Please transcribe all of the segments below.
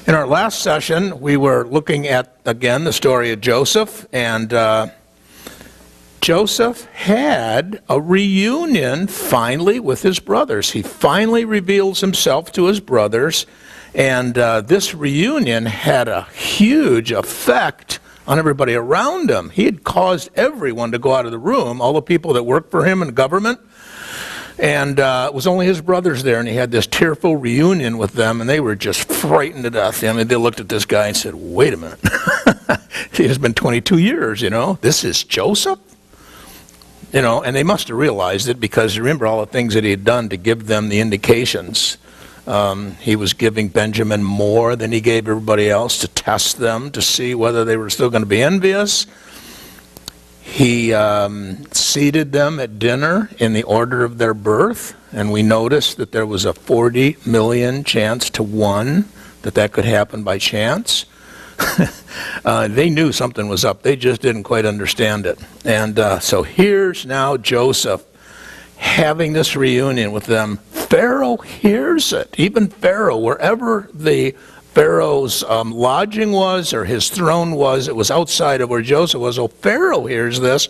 In our last session, we were looking at, again, the story of Joseph, and Joseph had a reunion finally with his brothers. He finally reveals himself to his brothers, and this reunion had a huge effect on everybody around him. He had caused everyone to go out of the room, all the people that worked for him in government. And it was only his brothers there, and he had this tearful reunion with them, and they were just frightened to death. I mean, they looked at this guy and said, wait a minute. It has been 22 years, This is Joseph? And they must have realized it because remember all the things that he had done to give them the indications. He was giving Benjamin more than he gave everybody else to test them, to see whether they were still going to be envious. He seated them at dinner in the order of their birth, and we noticed that there was a 40 million chance to 1 that could happen by chance. They knew something was up. They just didn't quite understand it. And so here's now Joseph having this reunion with them. Pharaoh hears it. Even Pharaoh, wherever the Pharaoh's lodging was, or his throne was, it was outside of where Joseph was. So Pharaoh hears this,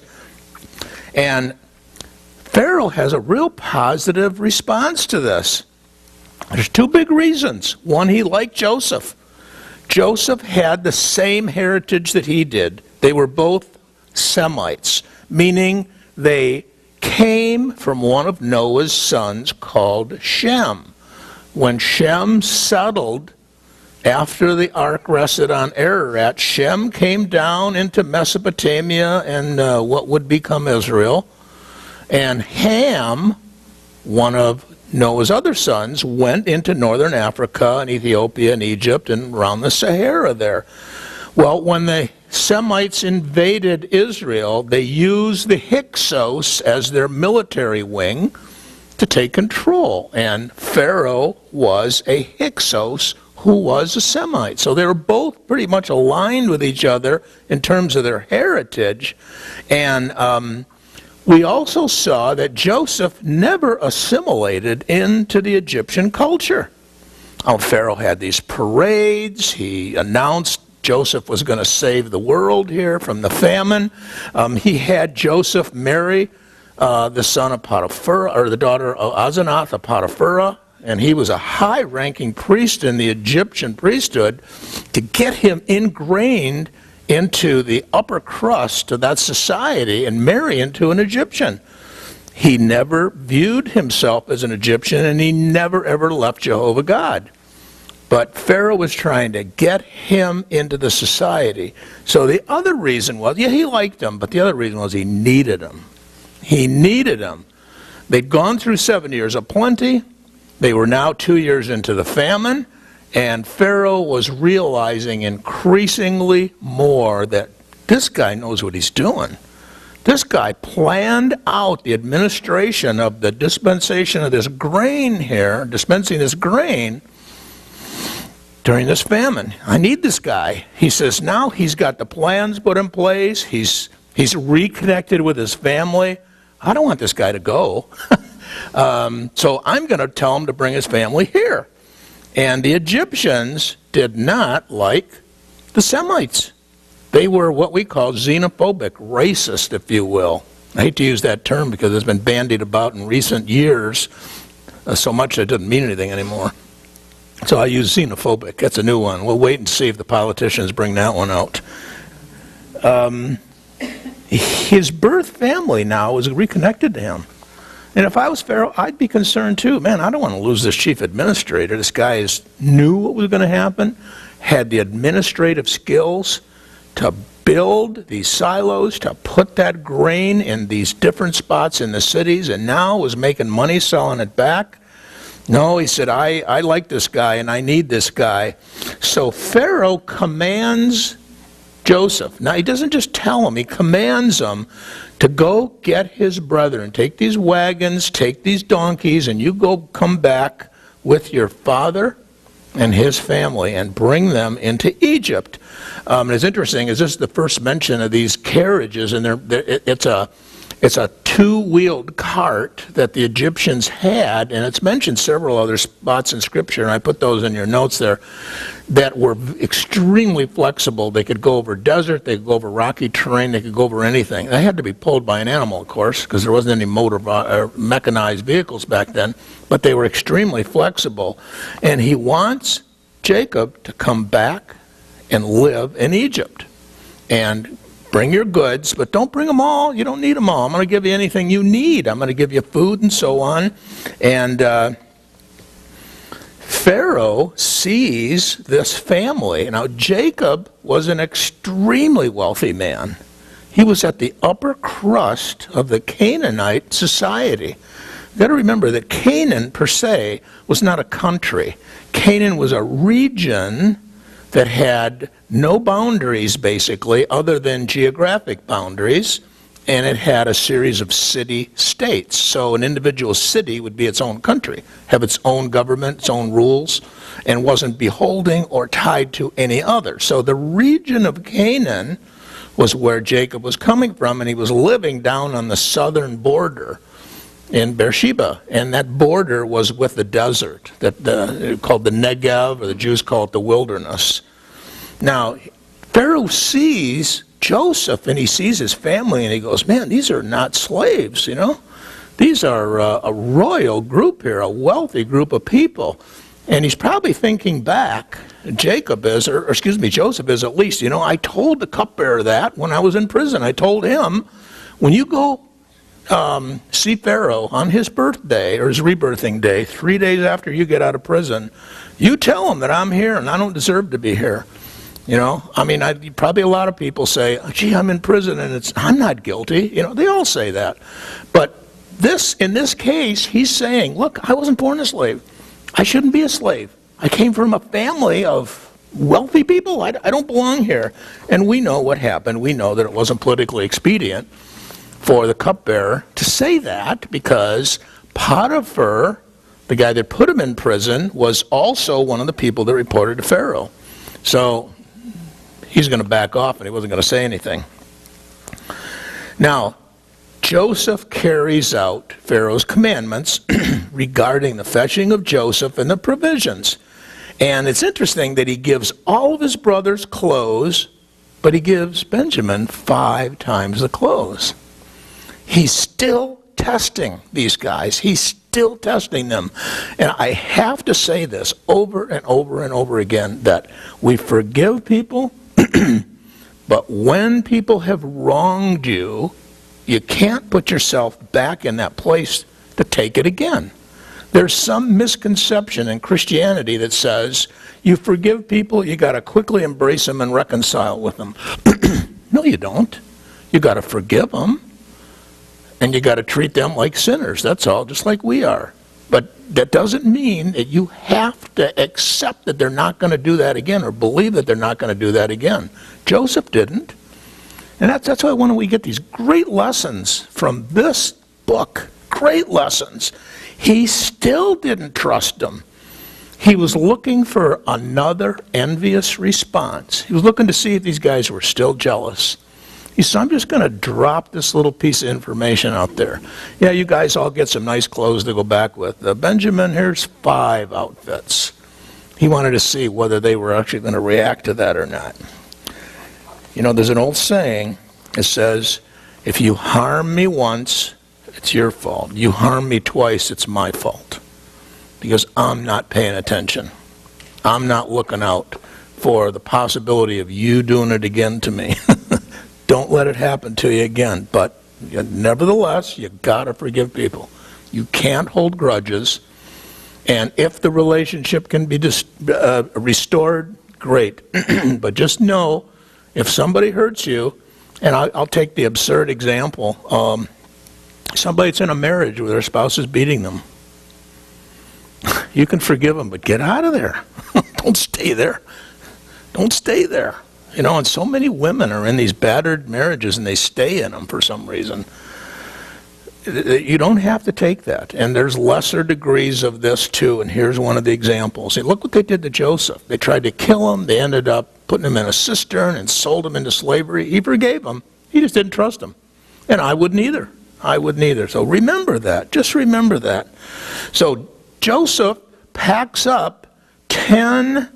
and Pharaoh has a real positive response to this. There's 2 big reasons. One, he liked Joseph. Joseph had the same heritage that he did. They were both Semites, meaning they came from one of Noah's sons called Shem. When Shem settled after the ark rested on Ararat, Shem came down into Mesopotamia and what would become Israel. And Ham, one of Noah's other sons, went into northern Africa and Ethiopia and Egypt and around the Sahara there. Well, when the Semites invaded Israel, they used the Hyksos as their military wing to take control. And Pharaoh was a Hyksos who was a Semite. So they were both pretty much aligned with each other in terms of their heritage. And we also saw that Joseph never assimilated into the Egyptian culture. Pharaoh had these parades. He announced Joseph was going to save the world here from the famine. He had Joseph marry the son of Potiphar, or the daughter of Asenath of Potiphar, and he was a high-ranking priest in the Egyptian priesthood, to get him ingrained into the upper crust of that society and marry into an Egyptian. He never viewed himself as an Egyptian, and he never ever left Jehovah God. But Pharaoh was trying to get him into the society. So the other reason was, he liked him, but the other reason was he needed him. He needed him. They'd gone through 7 years of plenty. They were now 2 years into the famine, and Pharaoh was realizing increasingly more that this guy knows what he's doing. This guy planned out the administration of the dispensation of this grain here, dispensing this grain during this famine. I need this guy. He says now he's got the plans put in place. He's reconnected with his family. I don't want this guy to go. So I'm going to tell him to bring his family here. And the Egyptians did not like the Semites. They were what we call xenophobic, racist, if you will. I hate to use that term because it's been bandied about in recent years so much that it doesn't mean anything anymore. So I use xenophobic. That's a new one. We'll wait and see if the politicians bring that one out. His birth family now is reconnected to him. And if I was Pharaoh, I'd be concerned too. Man, I don't want to lose this chief administrator. This guy knew what was going to happen, had the administrative skills to build these silos, to put that grain in these different spots in the cities, and now was making money selling it back. No, he said, I like this guy and I need this guy. So Pharaoh commands Joseph. Now, he doesn't just tell him, he commands him to go get his brethren. Take these wagons, take these donkeys, and you go come back with your father and his family and bring them into Egypt. And it's interesting, is this is the first mention of these carriages, and it's a two-wheeled cart that the Egyptians had, and it's mentioned several other spots in Scripture, and I put those in your notes there, that were extremely flexible. They could go over desert, they could go over rocky terrain, they could go over anything. They had to be pulled by an animal, of course, because there wasn't any mechanized vehicles back then, but they were extremely flexible. And he wants Jacob to come back and live in Egypt. And bring your goods, but don't bring them all. You don't need them all. I'm going to give you anything you need. I'm going to give you food and so on. And Pharaoh sees this family. Now, Jacob was an extremely wealthy man. He was at the upper crust of the Canaanite society. You've got to remember that Canaan, per se, was not a country. Canaan was a region that had no boundaries, basically, other than geographic boundaries, and it had a series of city-states. So an individual city would be its own country, have its own government, its own rules, and wasn't beholding or tied to any other. So the region of Canaan was where Jacob was coming from, and he was living down on the southern border in Beersheba, and that border was with the desert, called the Negev, or the Jews call it the wilderness. Now, Pharaoh sees Joseph, and he sees his family, and he goes, man, these are not slaves, you know? These are a royal group here, a wealthy group of people. And he's probably thinking back, Joseph is at least, you know, I told the cupbearer that when I was in prison. I told him, when you go see Pharaoh on his birthday, or his rebirthing day, 3 days after you get out of prison, you tell him that I'm here and I don't deserve to be here. You know, I mean, probably a lot of people say, gee, I'm in prison and I'm not guilty. You know, they all say that. But in this case, he's saying, look, I wasn't born a slave. I shouldn't be a slave. I came from a family of wealthy people. I don't belong here. And we know what happened. We know that it wasn't politically expedient for the cupbearer to say that, because Potiphar, the guy that put him in prison, was also one of the people that reported to Pharaoh. So he's going to back off, and he wasn't going to say anything. Now, Joseph carries out Pharaoh's commandments regarding the fetching of Joseph and the provisions. And it's interesting that he gives all of his brothers clothes, but he gives Benjamin 5 times the clothes. He's still testing these guys. He's still testing them. And I have to say this over and over and over again, that we forgive people, but when people have wronged you, you can't put yourself back in that place to take it again. There's some misconception in Christianity that says you forgive people, you got to quickly embrace them and reconcile with them. No, you don't. You got to forgive them. And you got to treat them like sinners, that's all, just like we are. But that doesn't mean that you have to accept that they're not going to do that again, or believe that they're not going to do that again. Joseph didn't. And that's why when we get these great lessons from this book, great lessons, he still didn't trust them. He was looking for another envious response. He was looking to see if these guys were still jealous. He said, I'm just going to drop this little piece of information out there. Yeah, you guys all get some nice clothes to go back with. Benjamin, here's 5 outfits. He wanted to see whether they were actually going to react to that or not. You know, there's an old saying that says, if you harm me once, it's your fault. You harm me twice, it's my fault. Because I'm not paying attention. I'm not looking out for the possibility of you doing it again to me. Don't let it happen to you again. But nevertheless, you got to forgive people. You can't hold grudges. And if the relationship can be restored, great. But just know, if somebody hurts you, and I'll take the absurd example, somebody that's in a marriage where their spouse is beating them. You can forgive them, but get out of there. Don't stay there. Don't stay there. You know, and so many women are in these battered marriages and they stay in them for some reason. You don't have to take that. And there's lesser degrees of this too, and here's one of the examples. See, look what they did to Joseph. They tried to kill him. They ended up putting him in a cistern and sold him into slavery. He forgave him. He just didn't trust him. And I wouldn't either. I wouldn't either. So remember that. Just remember that. So Joseph packs up 10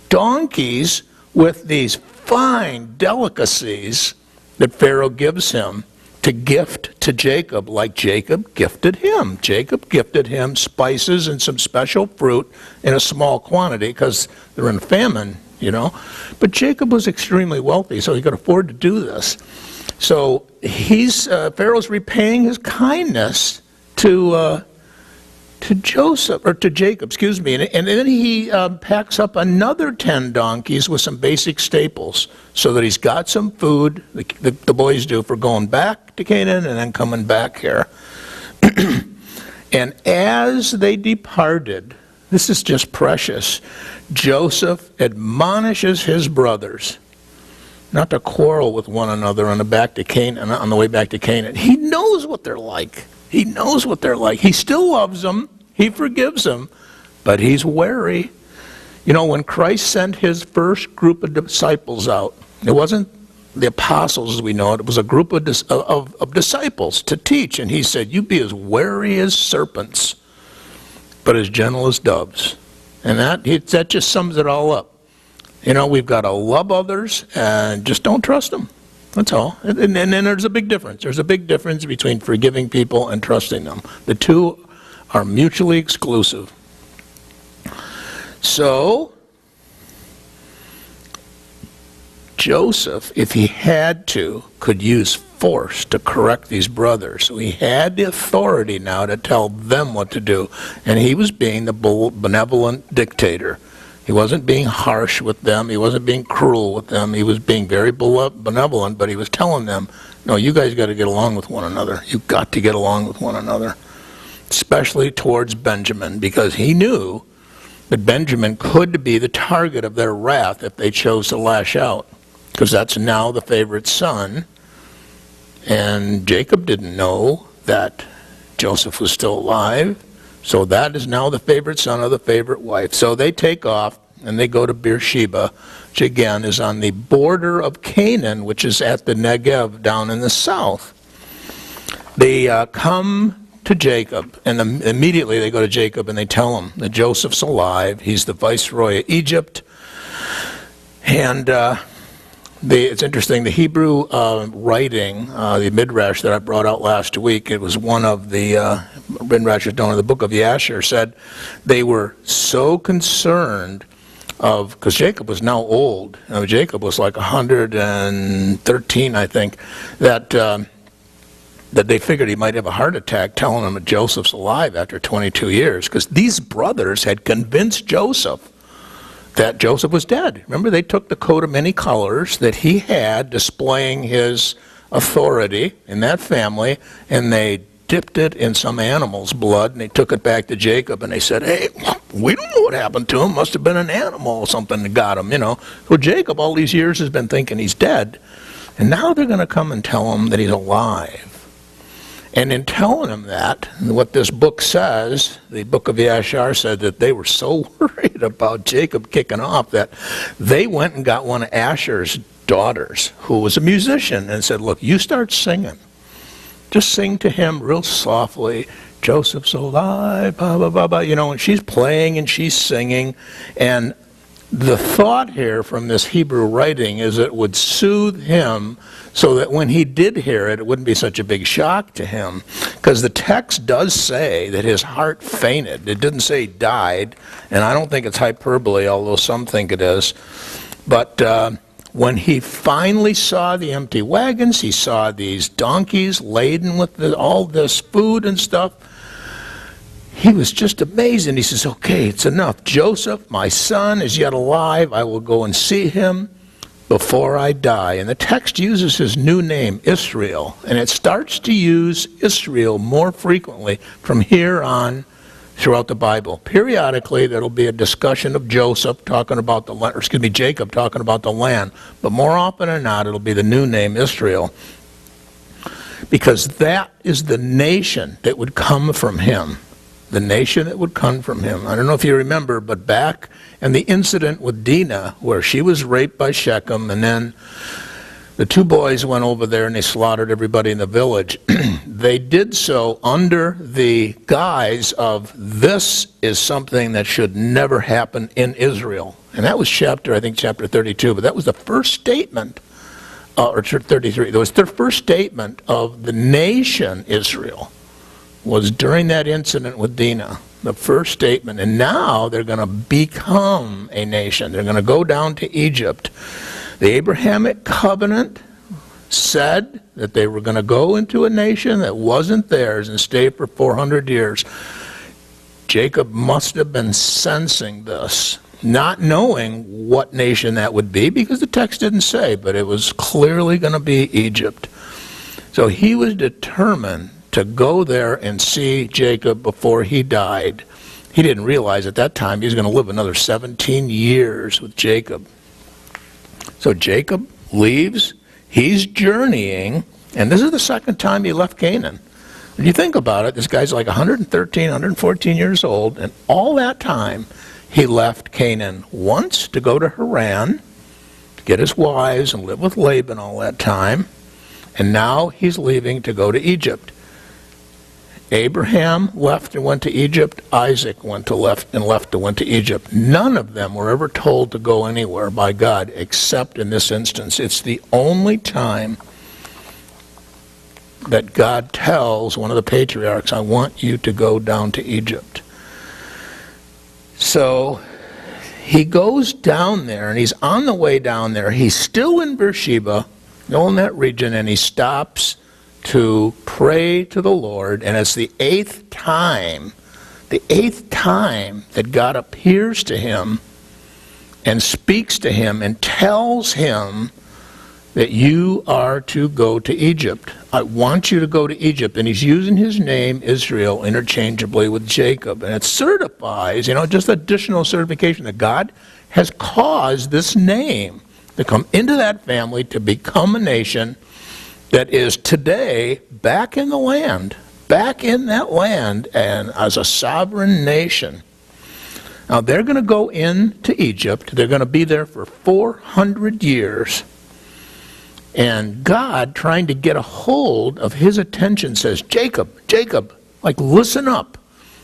donkeys with these fine delicacies that Pharaoh gives him to gift to Jacob, like Jacob gifted him. Jacob gifted him spices and some special fruit in a small quantity because they're in famine, you know. But Jacob was extremely wealthy, so he could afford to do this. So Pharaoh's repaying his kindness to Jacob, and then he packs up another 10 donkeys with some basic staples, so that he's got some food, the boys do, for going back to Canaan and then coming back here. And as they departed, this is just precious, Joseph admonishes his brothers not to quarrel with one another on the way back to Canaan. He knows what they're like. He knows what they're like. He still loves them. He forgives them, but he's wary. You know, when Christ sent his first group of disciples out, it wasn't the apostles as we know it. It was a group of disciples to teach. And he said, you be as wary as serpents, but as gentle as doves. And that just sums it all up. You know, we've got to love others and just don't trust them. That's all. And then there's a big difference. There's a big difference between forgiving people and trusting them. The two are mutually exclusive. So, Joseph, if he had to, could use force to correct these brothers. So he had the authority now to tell them what to do. And he was being the benevolent dictator. He wasn't being harsh with them. He wasn't being cruel with them. He was being very benevolent, but he was telling them, no, you guys got to get along with one another. You've got to get along with one another, especially towards Benjamin, because he knew that Benjamin could be the target of their wrath if they chose to lash out, because that's now the favorite son. And Jacob didn't know that Joseph was still alive. So that is now the favorite son of the favorite wife. So they take off and they go to Beersheba, which again is on the border of Canaan, which is at the Negev down in the south. They come to Jacob, and immediately they go to Jacob and they tell him that Joseph's alive. He's the viceroy of Egypt. And it's interesting, the Hebrew writing, the Midrash that I brought out last week, it was one of the Midrashes down in the book of Yashar, said they were so concerned because Jacob was now old. Jacob was like 113, I think, that they figured he might have a heart attack telling him that Joseph's alive after 22 years, because these brothers had convinced Joseph that Joseph was dead. Remember, they took the coat of many colors that he had displaying his authority in that family, and they dipped it in some animal's blood, and they took it back to Jacob, and they said, hey, we don't know what happened to him. Must have been an animal or something that got him, you know. So Jacob all these years has been thinking he's dead, and now they're going to come and tell him that he's alive. And in telling him that, what this book says, the book of Yashar said that they were so worried about Jacob kicking off that they went and got one of Asher's daughters, who was a musician, and said, look, you start singing. Just sing to him real softly, Joseph's alive, blah, blah, blah, blah, you know, and she's playing and she's singing. And the thought here from this Hebrew writing is it would soothe him so that when he did hear it, it wouldn't be such a big shock to him. Because the text does say that his heart fainted. It didn't say he died, and I don't think it's hyperbole, although some think it is. But when he finally saw the empty wagons, he saw these donkeys laden with all this food and stuff, he was just amazed, and he says, okay, it's enough. Joseph, my son, is yet alive. I will go and see him before I die. And the text uses his new name, Israel, and it starts to use Israel more frequently from here on throughout the Bible. Periodically, there'll be a discussion of Jacob talking about the land, but more often than not, it'll be the new name, Israel, because that is the nation that would come from him. The nation that would come from him. I don't know if you remember, but back in the incident with Dinah, where she was raped by Shechem, and then The two boys went over there and they slaughtered everybody in the village. They did so under the guise of, this is something that should never happen in Israel. And that was chapter 32, but that was the first statement, or 33. That was their first statement of the nation Israel, was during that incident with Dinah, the first statement. And now they're going to become a nation. They're going to go down to Egypt. The Abrahamic covenant said that they were going to go into a nation that wasn't theirs and stay for 400 years. Jacob must have been sensing this, not knowing what nation that would be, because the text didn't say, but it was clearly going to be Egypt. So he was determined to go there and see Jacob before he died. He didn't realize at that time he was going to live another 17 years with Jacob. So Jacob leaves, he's journeying, and this is the second time he left Canaan. When you think about it, this guy's like 113, 114 years old, and all that time he left Canaan. Once to go to Haran, to get his wives and live with Laban all that time, and now he's leaving to go to Egypt. Abraham left and went to Egypt. Isaac went and left and went to Egypt. None of them were ever told to go anywhere by God, except in this instance. It's the only time that God tells one of the patriarchs, I want you to go down to Egypt. So he goes down there, and he's on the way down there. He's still in Beersheba, still in that region, and he stops to pray to the Lord. And it's the eighth time that God appears to him and speaks to him and tells him that you are to go to Egypt. I want you to go to Egypt. And he's using his name, Israel, interchangeably with Jacob. And it certifies, just additional certification that God has caused this name to come into that family, to become a nation that is today back in the land, back in that land, and as a sovereign nation. Now they're going to go into Egypt. They're going to be there for 400 years. And God, trying to get a hold of his attention, says, Jacob, like, listen up.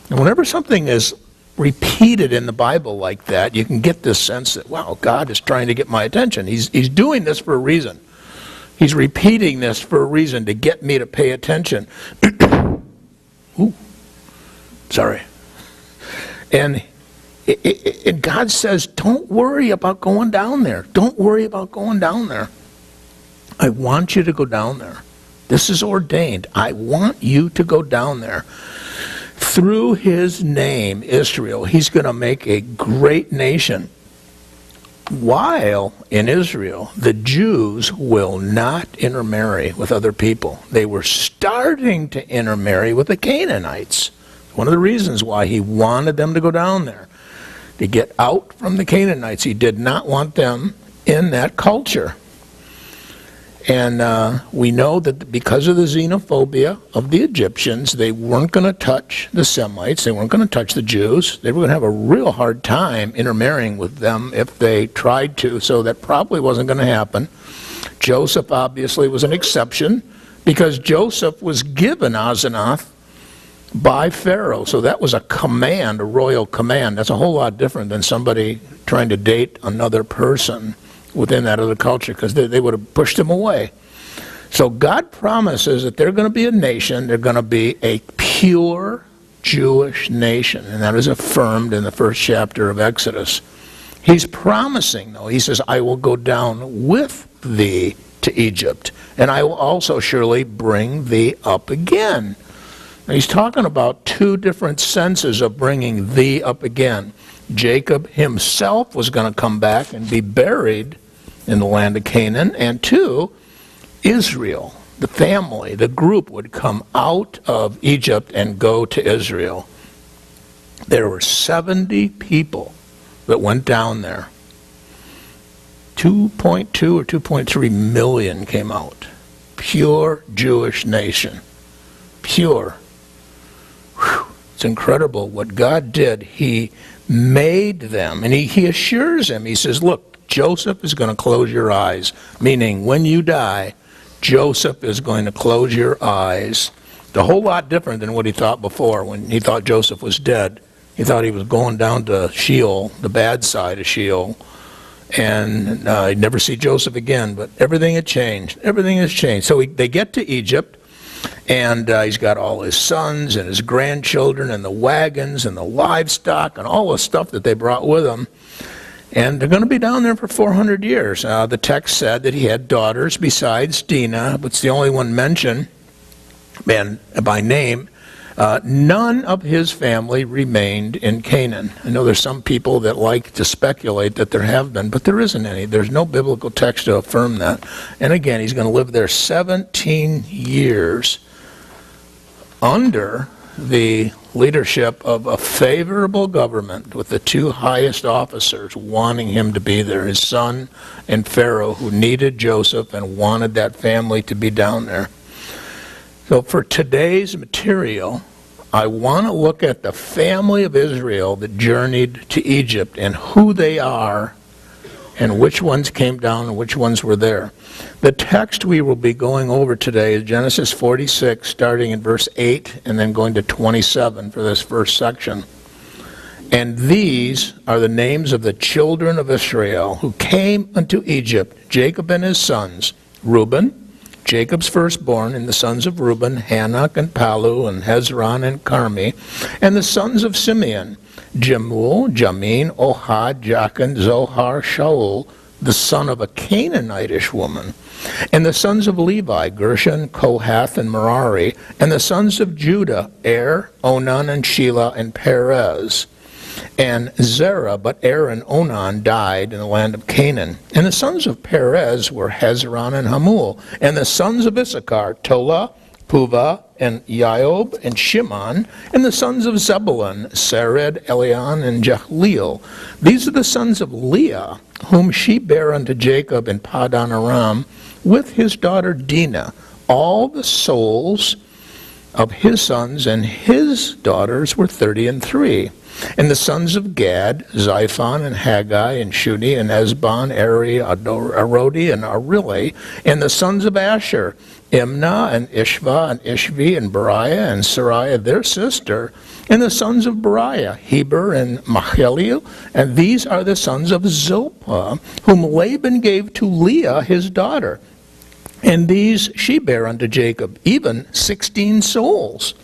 And whenever something is repeated in the Bible like that, you can get this sense that, wow, God is trying to get my attention. He's doing this for a reason. He's repeating this for a reason, to get me to pay attention. Ooh, sorry. And God says, don't worry about going down there. Don't worry about going down there. I want you to go down there. This is ordained. I want you to go down there. Through his name, Israel, he's going to make a great nation. While in Israel, the Jews will not intermarry with other people. They were starting to intermarry with the Canaanites. One of the reasons why he wanted them to go down there, to get out from the Canaanites. He did not want them in that culture. And we know that because of the xenophobia of the Egyptians, they weren't going to touch the Semites. They weren't going to touch the Jews. They were going to have a real hard time intermarrying with them if they tried to, so that probably wasn't going to happen. Joseph obviously was an exception, because Joseph was given Asenath by Pharaoh. So that was a command, a royal command. That's a whole lot different than somebody trying to date another person within that other culture, because they would have pushed him away. So God promises that they're going to be a nation. They're going to be a pure Jewish nation, and that is affirmed in the first chapter of Exodus. He's promising, though. He says, I will go down with thee to Egypt, and I will also surely bring thee up again. Now, he's talking about two different senses of bringing thee up again. Jacob himself was going to come back and be buried in the land of Canaan, and two, Israel, the family, the group, would come out of Egypt and go to Israel. There were 70 people that went down there. 2.2 or 2.3 million came out. Pure Jewish nation. Pure. Whew. It's incredible what God did. He made them, and he assures him. He says, look, Joseph is going to close your eyes, meaning when you die, Joseph is going to close your eyes. It's a whole lot different than what he thought before. When he thought Joseph was dead, he thought he was going down to Sheol, the bad side of Sheol, and he'd never see Joseph again. But everything had changed. Everything has changed. So they get to Egypt, and he's got all his sons and his grandchildren and the wagons and the livestock and all the stuff that they brought with them. And they're going to be down there for 400 years. The text said that he had daughters besides Dinah, but it's the only one mentioned and by name. None of his family remained in Canaan. I know there's some people that like to speculate that there have been, but there isn't any. There's no biblical text to affirm that. And again, he's going to live there 17 years under the leadership of a favorable government with the two highest officers wanting him to be there, his son and Pharaoh, who needed Joseph and wanted that family to be down there. So for today's material, I want to look at the family of Israel that journeyed to Egypt and who they are and which ones came down and which ones were there. The text we will be going over today is Genesis 46, starting in verse 8 and then going to 27 for this first section. And these are the names of the children of Israel who came unto Egypt, Jacob and his sons, Reuben, Jacob's firstborn, and the sons of Reuben, Hanok and Palu and Hezron and Carmi, and the sons of Simeon, Jemuel, Jamin, Ohad, Jachin, Zohar, Shaul, the son of a Canaanitish woman, and the sons of Levi, Gershon, Kohath, and Merari, and the sons of Judah, Onan, and Shelah, and Perez, and Zerah, but and Onan died in the land of Canaan. And the sons of Perez were Hezron and Hamul, and the sons of Issachar, Tola, Puvah, and Yaob, and Shimon, and the sons of Zebulun, Sered, Elian, and Jehleel. These are the sons of Leah, whom she bare unto Jacob in Padan Aram, with his daughter Dinah. All the souls of his sons and his daughters were 33. And the sons of Gad, Xiphon, and Haggai, and Shuni, and Esbon, Eri, Arodi, and Arili. And the sons of Asher, Imnah, and Ishva, and Ishvi, and Beriah, and Sariah, their sister. And the sons of Beriah, Heber, and Mahaliel. And these are the sons of Zilpah, whom Laban gave to Leah his daughter. And these she bare unto Jacob, even 16 souls.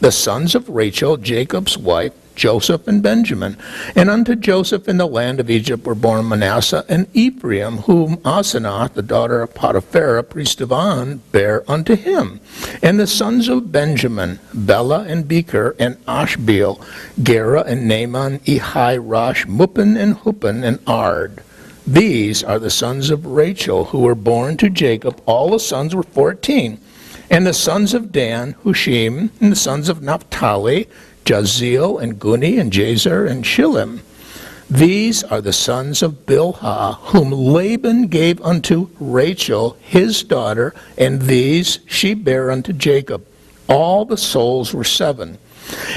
The sons of Rachel, Jacob's wife, Joseph and Benjamin. And unto Joseph in the land of Egypt were born Manasseh and Ephraim, whom Asenath, the daughter of Potiphera, priest of On, bare unto him. And the sons of Benjamin, Bela and Becher, and Ashbeel, Gera and Naaman, Ehi, Rosh, Muppin, and Huppin, and Ard. These are the sons of Rachel, who were born to Jacob. All the sons were 14. And the sons of Dan, Hushim, and the sons of Naphtali, Jaziel, and Guni, and Jazer, and Shillim. These are the sons of Bilhah, whom Laban gave unto Rachel, his daughter, and these she bare unto Jacob. All the souls were 7.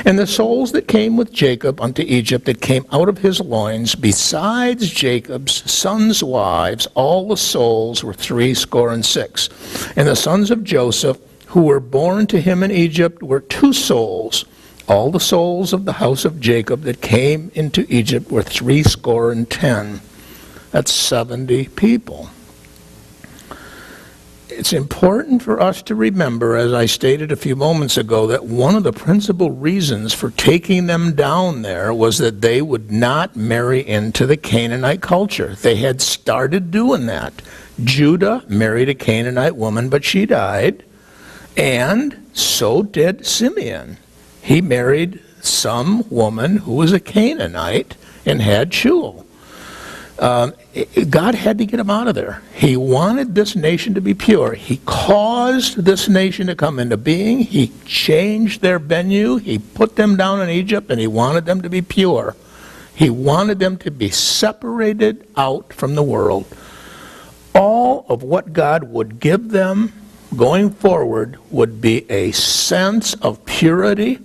And the souls that came with Jacob unto Egypt, that came out of his loins, besides Jacob's sons' wives, all the souls were 66. And the sons of Joseph, who were born to him in Egypt, were 2 souls. All the souls of the house of Jacob that came into Egypt were 70. That's 70 people. It's important for us to remember, as I stated a few moments ago, that one of the principal reasons for taking them down there was that they would not marry into the Canaanite culture. They had started doing that. Judah married a Canaanite woman, but she died, and so did Simeon. He married some woman who was a Canaanite and had Shaul. God had to get him out of there. He wanted this nation to be pure. He caused this nation to come into being. He changed their venue. He put them down in Egypt, and he wanted them to be pure. He wanted them to be separated out from the world. All of what God would give them going forward would be a sense of purity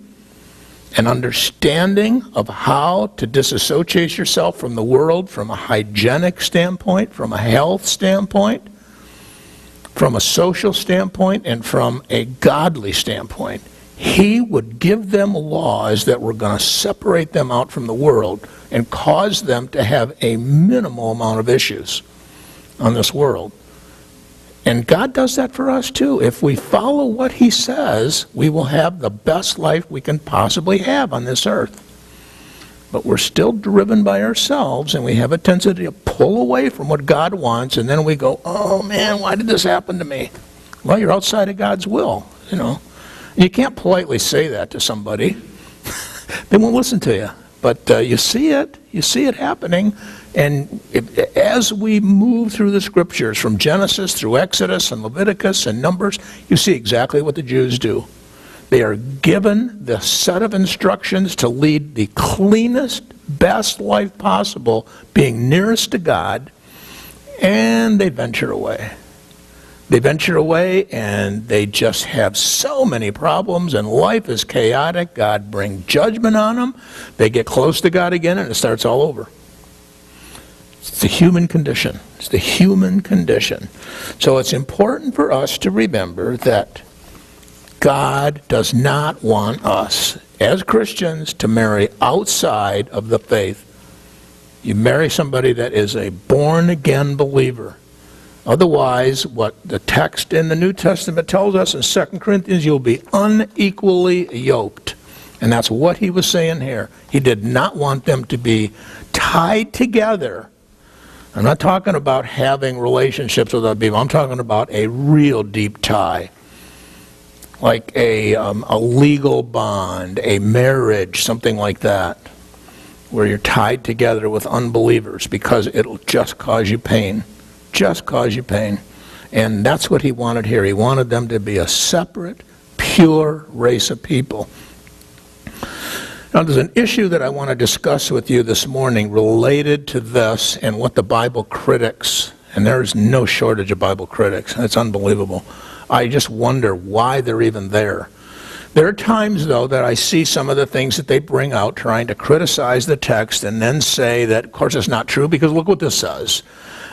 an understanding of how to disassociate yourself from the world from a hygienic standpoint, from a health standpoint, from a social standpoint, and from a godly standpoint. He would give them laws that were going to separate them out from the world and cause them to have a minimal amount of issues on this world. And God does that for us too. If we follow what he says, we will have the best life we can possibly have on this earth. But we're still driven by ourselves, and we have a tendency to pull away from what God wants, and then we go, oh man, why did this happen to me? Well, you're outside of God's will, you know. You can't politely say that to somebody. They won't listen to you. But you see it happening. And as we move through the scriptures, from Genesis through Exodus and Leviticus and Numbers, you see exactly what the Jews do. They are given the set of instructions to lead the cleanest, best life possible, being nearest to God, and they venture away. They venture away, and they just have so many problems, and life is chaotic. God brings judgment on them. They get close to God again, and it starts all over. It's the human condition. It's the human condition. So it's important for us to remember that God does not want us, as Christians, to marry outside of the faith. You marry somebody that is a born-again believer. Otherwise, what the text in the New Testament tells us in 2 Corinthians, you'll be unequally yoked. And that's what he was saying here. He did not want them to be tied together. I'm not talking about having relationships with other people. I'm talking about a real deep tie. Like a legal bond, a marriage, something like that, where you're tied together with unbelievers, because it'll just cause you pain. Just cause you pain. And that's what he wanted here. He wanted them to be a separate, pure race of people. Now, there's an issue that I want to discuss with you this morning related to this and what the Bible critics, and there's no shortage of Bible critics. It's unbelievable. I just wonder why they're even there. There are times, though, that I see some of the things that they bring out trying to criticize the text and then say that, of course, it's not true because look what this says.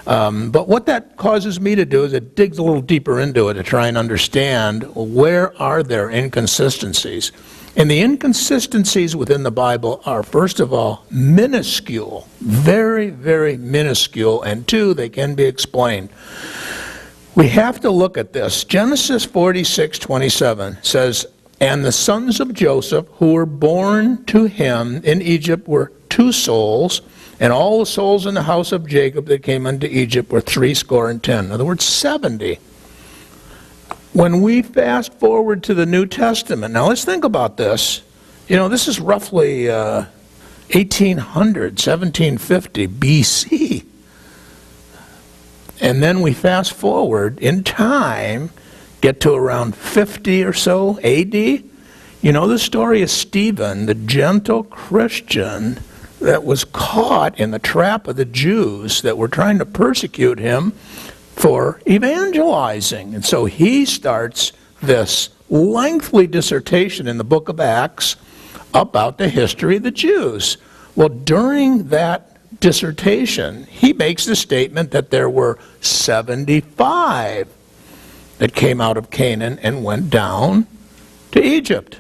But what that causes me to do is it digs a little deeper into it to try and understand where are there inconsistencies. And the inconsistencies within the Bible are, first of all, minuscule, very, very minuscule, and two, they can be explained. We have to look at this. Genesis 46:27 says, "And the sons of Joseph who were born to him in Egypt were 2 souls, and all the souls in the house of Jacob that came unto Egypt were 70. In other words, 70. When we fast forward to the New Testament, now let's think about this. You know, this is roughly 1800, 1750 BC. And then we fast forward in time, get to around 50 or so AD. You know the story of Stephen, the gentle Christian that was caught in the trap of the Jews that were trying to persecute him for evangelizing. And so he starts this lengthy dissertation in the book of Acts about the history of the Jews. Well, during that dissertation, he makes the statement that there were 75 that came out of Canaan and went down to Egypt.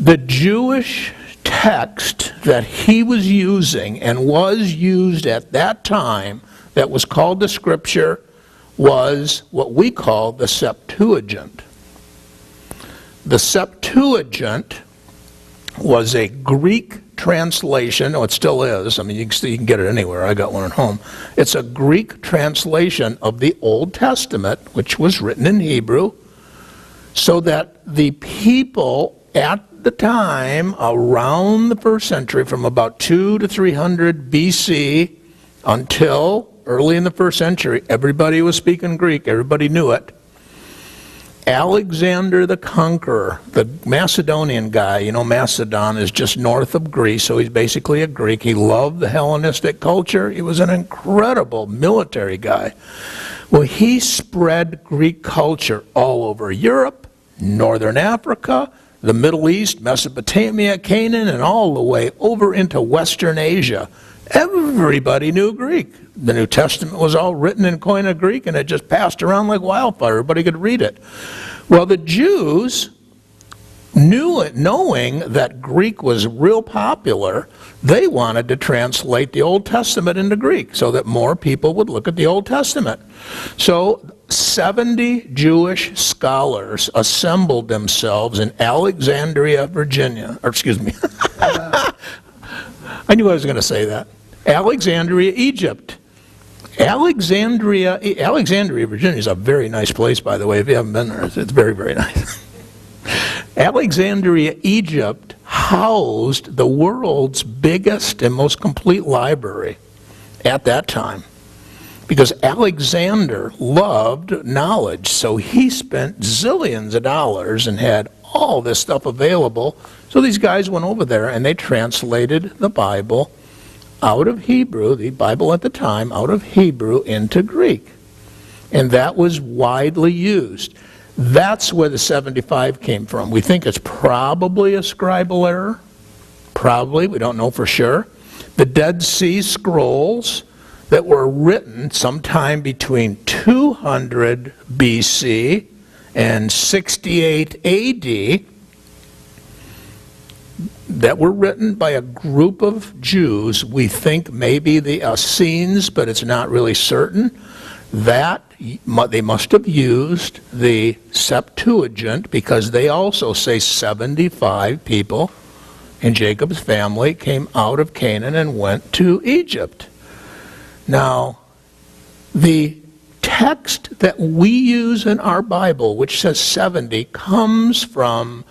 The Jewish text that he was using and was used at that time that was called the scripture was what we call the Septuagint. The Septuagint was a Greek translation. Oh, it still is. I mean, you can get it anywhere. I got one at home. It's a Greek translation of the Old Testament, which was written in Hebrew, so that the people at the time around the first century, from about 200 to 300 BC until early in the first century, everybody was speaking Greek. Everybody knew it. Alexander the Conqueror, the Macedonian guy, you know, Macedon is just north of Greece, so he's basically a Greek. He loved the Hellenistic culture. He was an incredible military guy. Well, he spread Greek culture all over Europe, Northern Africa, the Middle East, Mesopotamia, Canaan, and all the way over into Western Asia. Everybody knew Greek. The New Testament was all written in Koine Greek, and it just passed around like wildfire. Everybody could read it. Well, the Jews knew it, knowing that Greek was real popular, they wanted to translate the Old Testament into Greek so that more people would look at the Old Testament. So 70 Jewish scholars assembled themselves in Alexandria, Virginia. Or excuse me. I knew I was going to say that. Alexandria, Egypt. Alexandria, Virginia is a very nice place, by the way. If you haven't been there, it's very, very nice. Alexandria, Egypt housed the world's biggest and most complete library at that time, because Alexander loved knowledge, so he spent zillions of dollars and had all this stuff available. So these guys went over there and they translated the Bible out of Hebrew, the Bible at the time, out of Hebrew into Greek. And that was widely used. That's where the 75 came from. We think it's probably a scribal error. Probably, we don't know for sure. The Dead Sea Scrolls that were written sometime between 200 BC and 68 AD, that were written by a group of Jews. We think maybe the Essenes, but it's not really certain. That they must have used the Septuagint, because they also say 75 people in Jacob's family came out of Canaan and went to Egypt. Now, the text that we use in our Bible, which says 70, comes from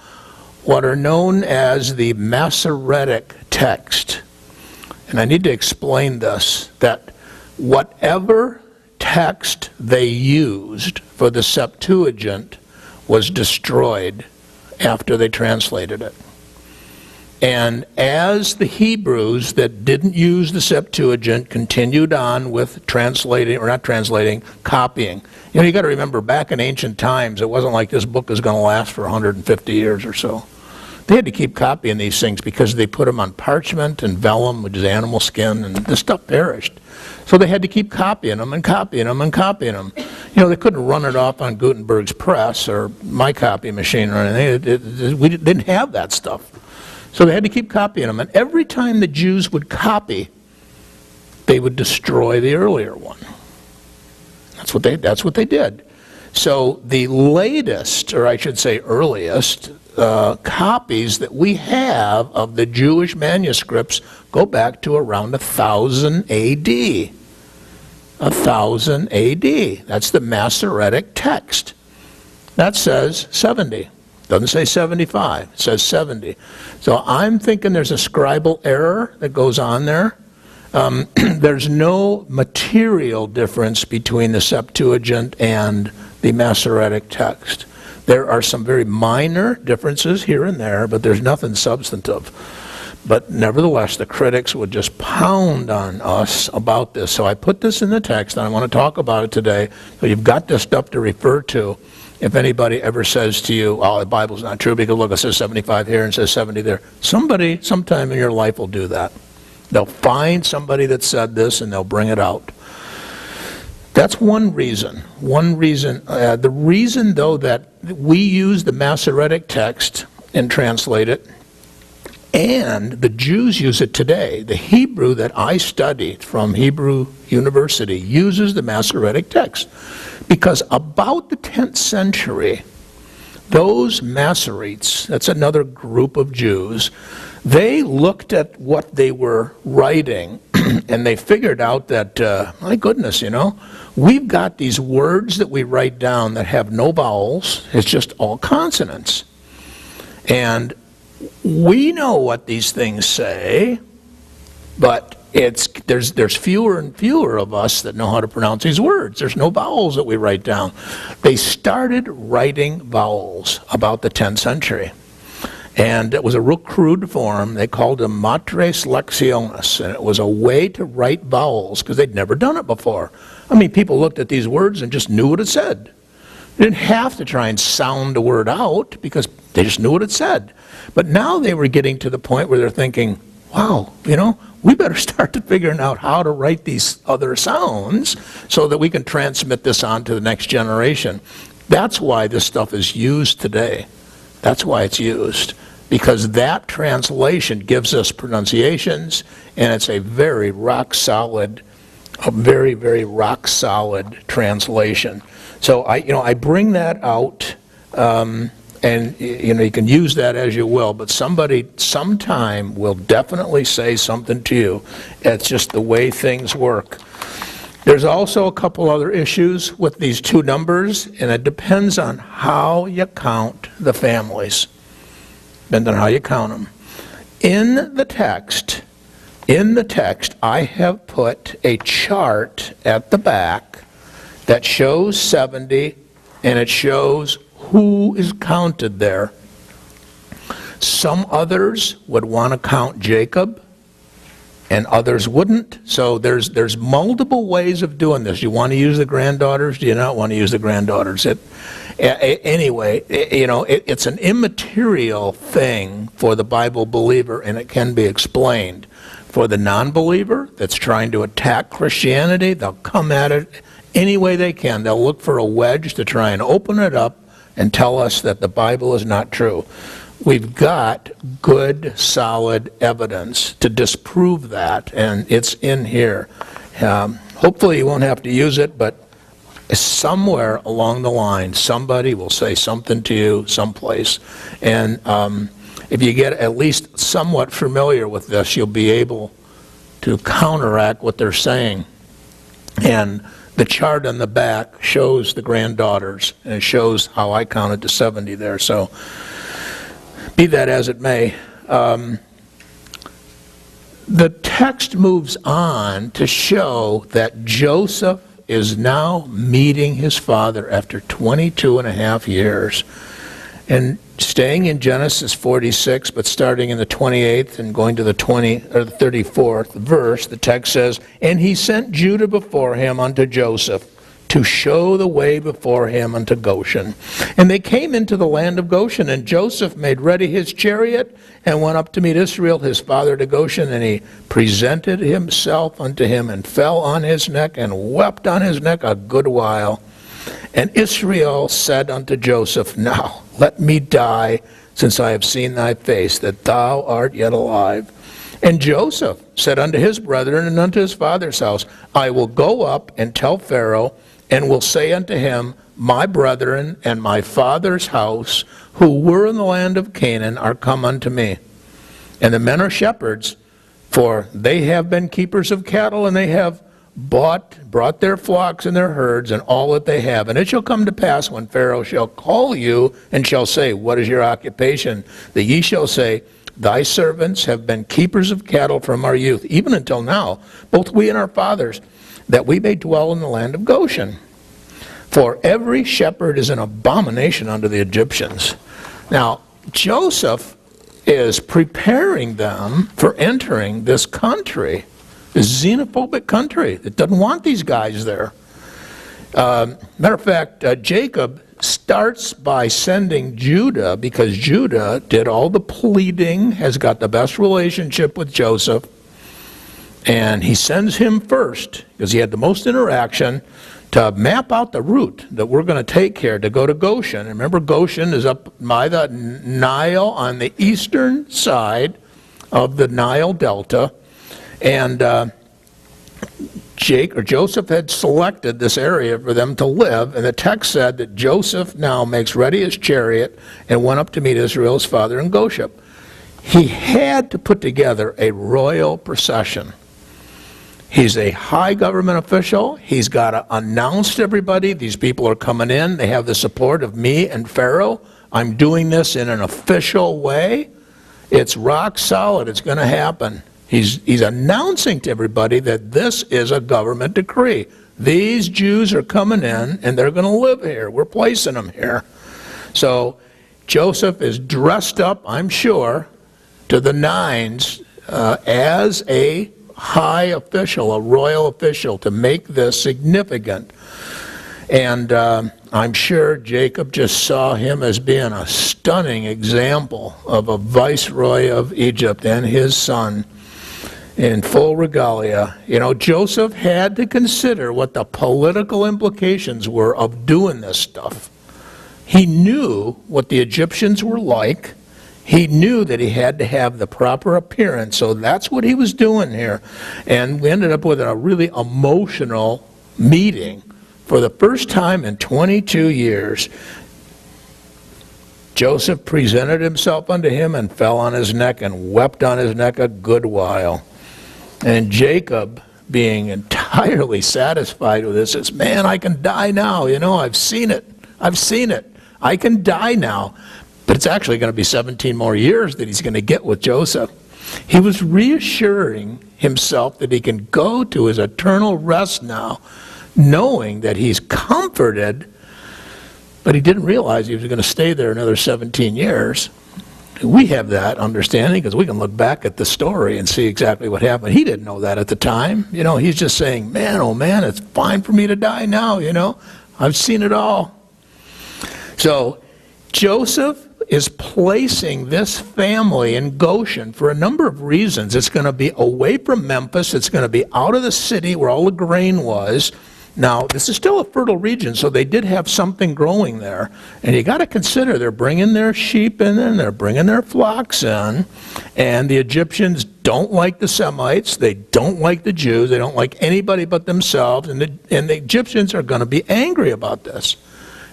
what are known as the Masoretic text. And I need to explain this, that whatever text they used for the Septuagint was destroyed after they translated it. And as the Hebrews that didn't use the Septuagint continued on with translating, or not translating, copying. You know, you got to remember, back in ancient times, it wasn't like this book is going to last for 150 years or so. They had to keep copying these things because they put them on parchment and vellum, which is animal skin, and this stuff perished. So they had to keep copying them and copying them and copying them. You know, they couldn't run it off on Gutenberg's press or my copy machine or anything. We didn't have that stuff. So they had to keep copying them. And every time the Jews would copy, they would destroy the earlier one. That's what they did. So the latest, or I should say earliest, copies that we have of the Jewish manuscripts go back to around 1000 AD. 1000 AD. That's the Masoretic text. That says 70. Doesn't say 75. It says 70. So I'm thinking there's a scribal error that goes on there. There's no material difference between the Septuagint and the Masoretic text. There are some very minor differences here and there, but there's nothing substantive. But nevertheless, the critics would just pound on us about this. So I put this in the text, and I want to talk about it today. So you've got this stuff to refer to. If anybody ever says to you, oh, the Bible's not true, because look, it says 75 here and it says 70 there. Somebody, sometime in your life, will do that. They'll find somebody that said this, and they'll bring it out. That's one reason. The reason, though, that we use the Masoretic text and translate it, and the Jews use it today. The Hebrew that I studied from Hebrew University uses the Masoretic text, because about the 10th century, those Masoretes, that's another group of Jews, they looked at what they were writing and they figured out that, my goodness, you know, we've got these words that we write down that have no vowels. It's just all consonants. And we know what these things say, but there's fewer and fewer of us that know how to pronounce these words. There's no vowels that we write down. They started writing vowels about the 10th century. And it was a real crude form. They called them matres lectionis, and it was a way to write vowels because they'd never done it before. I mean, people looked at these words and just knew what it said. They didn't have to try and sound the word out because They just knew what it said. But now they were getting to the point where they're thinking, wow, we better start to figuring out how to write these other sounds so that we can transmit this on to the next generation. That's why this stuff is used today. That's why it's used. Because that translation gives us pronunciations, and it's a very rock-solid, very rock-solid translation. So I bring that out, and you can use that as you will, but somebody sometime will definitely say something to you. It's just the way things work. There's also a couple other issues with these two numbers, and it depends on how you count the families. Depends on how you count them. In the text, I have put a chart at the back that shows 70, and it shows who is counted there. Some others would want to count Jacob, and others wouldn't. So there's multiple ways of doing this. You want to use the granddaughters? Do you not want to use the granddaughters? Anyway, it's an immaterial thing for the Bible believer, and it can be explained. For the non-believer that's trying to attack Christianity, they'll come at it any way they can. They'll look for a wedge to try and open it up and tell us that the Bible is not true. We've got good, solid evidence to disprove that, and it's in here. Hopefully you won't have to use it, but somewhere along the line, somebody will say something to you someplace. And if you get at least somewhat familiar with this, you'll be able to counteract what they're saying. And the chart on the back shows the granddaughters, and it shows how I counted to 70 there. So be that as it may, the text moves on to show that Joseph is now meeting his father after 22 and a half years. And staying in Genesis 46, but starting in the 28th and going to the 34th verse, the text says, "And he sent Judah before him unto Joseph, to show the way before him unto Goshen. And they came into the land of Goshen, and Joseph made ready his chariot, and went up to meet Israel his father to Goshen, and he presented himself unto him, and fell on his neck, and wept on his neck a good while. And Israel said unto Joseph, Now let me die, since I have seen thy face, that thou art yet alive. And Joseph said unto his brethren and unto his father's house, I will go up and tell Pharaoh, and will say unto him, My brethren and my father's house, who were in the land of Canaan, are come unto me. And the men are shepherds, for they have been keepers of cattle, and they have brought their flocks and their herds, and all that they have. And it shall come to pass, when Pharaoh shall call you, and shall say, What is your occupation? That ye shall say, Thy servants have been keepers of cattle from our youth, even until now, both we and our fathers, that we may dwell in the land of Goshen. For every shepherd is an abomination unto the Egyptians. Now, Joseph is preparing them for entering this country, this xenophobic country that doesn't want these guys there. Matter of fact, Jacob starts by sending Judah, because Judah did all the pleading, has got the best relationship with Joseph, and he sends him first, because he had the most interaction, to map out the route that we're going to take here to go to Goshen. And remember, Goshen is up by the Nile on the eastern side of the Nile Delta, and Joseph had selected this area for them to live, and the text said that Joseph now makes ready his chariot and went up to meet Israel's father in Goshen. He had to put together a royal procession. He's a high government official. He's got to announce to everybody, these people are coming in. They have the support of me and Pharaoh. I'm doing this in an official way. It's rock solid. It's going to happen. He's announcing to everybody that this is a government decree. These Jews are coming in, and they're going to live here. We're placing them here. So Joseph is dressed up, I'm sure, to the nines as a high official, a royal official, to make this significant. And I'm sure Jacob just saw him as being a stunning example of a viceroy of Egypt and his son in full regalia. You know, Joseph had to consider what the political implications were of doing this stuff. He knew what the Egyptians were like. He knew that he had to have the proper appearance, so that's what he was doing here. And we ended up with a really emotional meeting. For the first time in 22 years, Joseph presented himself unto him and fell on his neck and wept on his neck a good while. And Jacob, being entirely satisfied with this, says, man, I can die now. You know, I've seen it. I can die now. But it's actually going to be 17 more years that he's going to get with Joseph. He was reassuring himself that he can go to his eternal rest now, knowing that he's comforted, but he didn't realize he was going to stay there another 17 years. We have that understanding because we can look back at the story and see exactly what happened. He didn't know that at the time. You know, he's just saying, man, oh man, it's fine for me to die now, you know. I've seen it all. So Joseph is placing this family in Goshen for a number of reasons. It's going to be away from Memphis. It's going to be out of the city where all the grain was. Now, this is still a fertile region, so they did have something growing there. And you got to consider they're bringing their sheep in and they're bringing their flocks in. And the Egyptians don't like the Semites. They don't like the Jews. They don't like anybody but themselves. And the Egyptians are going to be angry about this.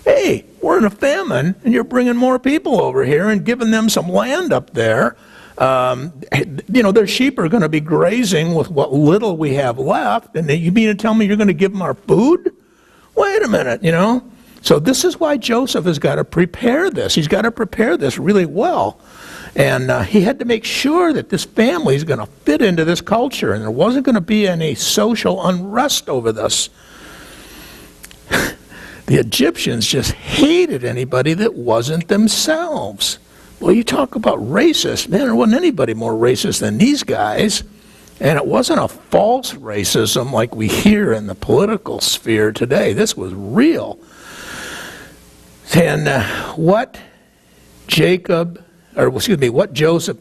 Hey, we're in a famine, and you're bringing more people over here and giving them some land up there. You know, their sheep are going to be grazing with what little we have left, and you mean to tell me you're going to give them our food? Wait a minute, you know. So this is why Joseph has got to prepare this. He's got to prepare this really well. And he had to make sure that this family is going to fit into this culture, and there wasn't going to be any social unrest over this. The Egyptians just hated anybody that wasn't themselves. Well, you talk about racist. Man, there wasn't anybody more racist than these guys. And it wasn't a false racism like we hear in the political sphere today. This was real. And what Joseph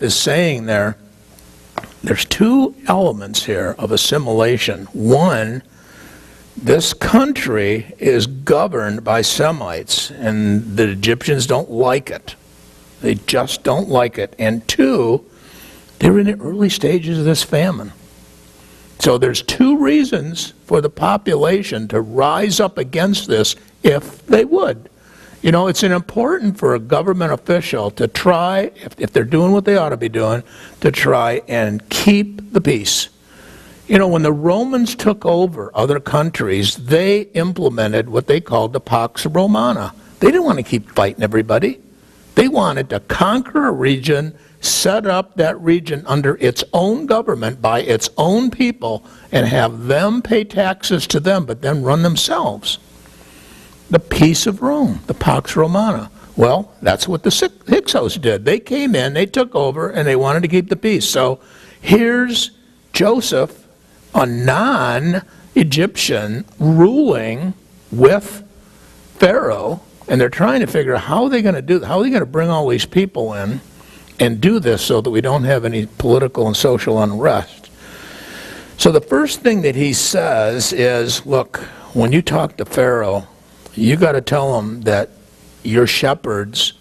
is saying there's two elements here of assimilation. One, this country is governed by Semites, and the Egyptians don't like it. They just don't like it. And two, they're in the early stages of this famine. So there's two reasons for the population to rise up against this if they would. You know, it's important for a government official to try, if they're doing what they ought to be doing, to try and keep the peace. You know, when the Romans took over other countries, they implemented what they called the Pax Romana. They didn't want to keep fighting everybody. They wanted to conquer a region, set up that region under its own government by its own people, and have them pay taxes to them, but then run themselves. The peace of Rome, the Pax Romana. Well, that's what the Hyksos did. They came in, they took over, and they wanted to keep the peace. So here's Joseph, a non-Egyptian, ruling with Pharaoh, and they're trying to figure out how are they going to bring all these people in and do this so that we don't have any political and social unrest. So the first thing that he says is, look, when you talk to Pharaoh, you got to tell him that you're shepherds,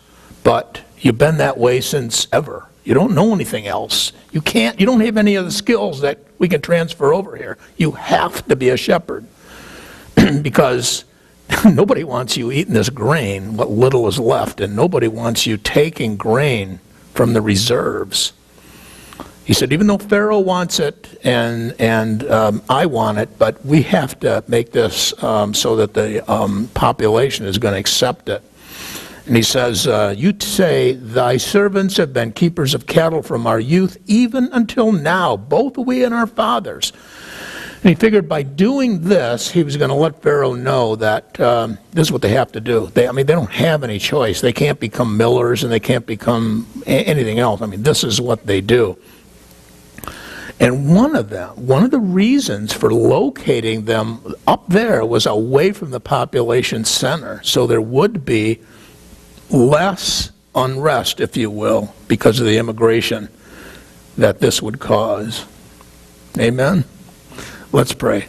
but you've been that way since ever. You don't know anything else. You don't have any of the skills that we can transfer over here. You have to be a shepherd because nobody wants you eating this grain, what little is left, and nobody wants you taking grain from the reserves. He said, even though Pharaoh wants it and I want it, but we have to make this so that the population is going to accept it. And he says, you say, thy servants have been keepers of cattle from our youth, even until now, both we and our fathers. And he figured by doing this, he was going to let Pharaoh know that this is what they have to do. They don't have any choice. They can't become millers and they can't become anything else. I mean, this is what they do. And one of the reasons for locating them up there was away from the population center, so there would be less unrest, if you will, because of the immigration that this would cause. Amen? Let's pray.